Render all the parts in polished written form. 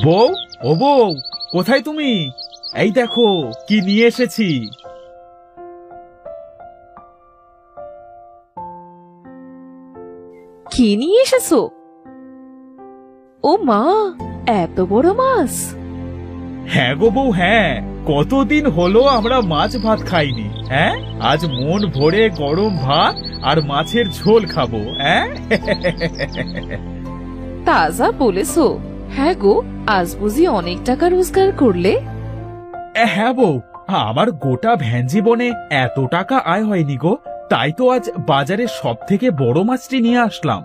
বউ, ও বউ, কোথায় তুমি? এই দেখো কি নিয়ে এসেছি। কি নিয়ে এসেছো? ও মা, এত বড় মাছ! হ্যাঁ গো বউ, হ্যাঁ। কতদিন হলো আমরা মাছ ভাত খাইনি। হ্যাঁ, আজ মন ভরে গরম ভাত আর মাছের ঝোল খাবো। হ্যাঁ। তাজা বলেছো। হ্যাঁ গো, আজ বুঝি অনেক টাকা রোজগার করলে? হ্যাঁ বউ, আমার গোটা ভ্যান জীবনে এত টাকা আয় হয়নি গো। তাই তো আজ বাজারে সব থেকে বড় মাছটি নিয়ে আসলাম।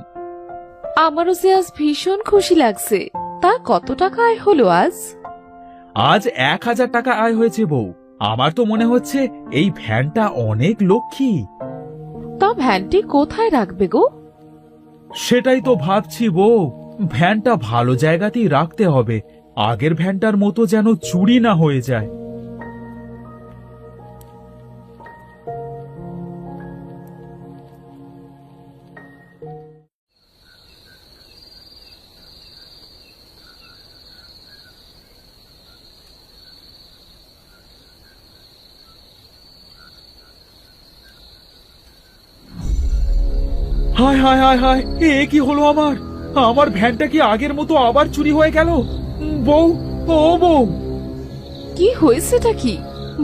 আমারও যে আজ ভীষণ খুশি লাগছে। তা কত টাকা আয় হলো আজ? আজ 1000 টাকা আয় হয়েছে বউ। আমার তো মনে হচ্ছে এই ভ্যানটা অনেক লক্ষ্মী। তা ভ্যানটি কোথায় রাখবে গো? সেটাই তো ভাবছি বউ। ভ্যানটা ভালো জায়গাতেই রাখতে হবে। আগের ভ্যানটার মতো যেন চুরি না হয়ে যায়। হায় হায় হায় হায়, এ কি হলো আমার? আমার ভ্যানটা কি আগের মতো আবার চুরি হয়ে গেল? বউ, ও বউ। কি হয়েছেটা কি?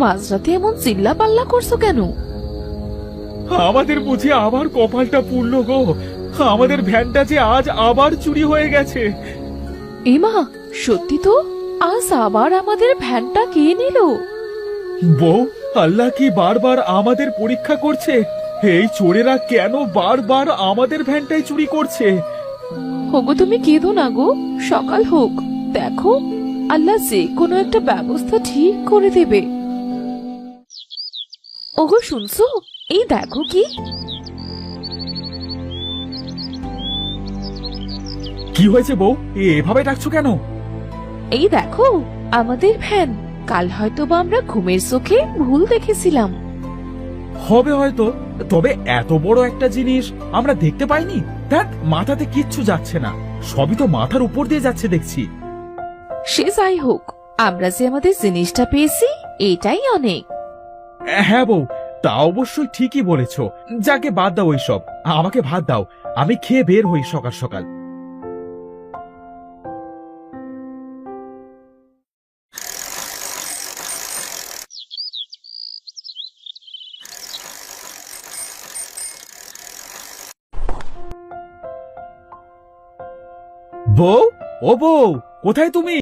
মাঝরাতে এমন চিল্লা পাল্লা করছো কেন? আমাদের বুঝি আবার কপালটা পুড়লো গো। আমাদের ভ্যানটা যে আজ আবার চুরি হয়ে গেছে। এমা, সত্যি তো? আজ আবার আমাদের ভ্যানটা কে নিল? বউ, আল্লাহ কি বারবার আমাদের পরীক্ষা করছে? এই চোরেরা কেন বারবার আমাদের ভ্যানটাই চুরি করছে? হোগো, তুমি কেঁদো না গো। সকাল হোক, দেখো আল্লাহ যে কোনো একটা ব্যবস্থা ঠিক করে দেবে। ওগো, শুনছো? এই দেখো কি কি হয়েছে বউ, এভাবে ডাকছো কেন? এই দেখো আমাদের ভ্যান। কাল হয়তো বা আমরা ঘুমের চোখে ভুল দেখেছিলাম। হবে হয়তো, তবে এত বড় একটা জিনিস আমরা দেখতে পাইনি। দেখ, মাথাতে কিচ্ছু যাচ্ছে না। সবই তো মাথার উপর দিয়ে যাচ্ছে দেখছি। সে যাই হোক, আমরা যে আমাদের জিনিসটা পেয়েছি এটাই অনেক। হ্যাঁ বউ, তা অবশ্যই ঠিকই বলেছ। যাকে বাদ দাও ওইসব, আমাকে ভাত দাও। আমি খেয়ে বের হই সকাল সকাল। বউ, ও বউ, কোথায় তুমি?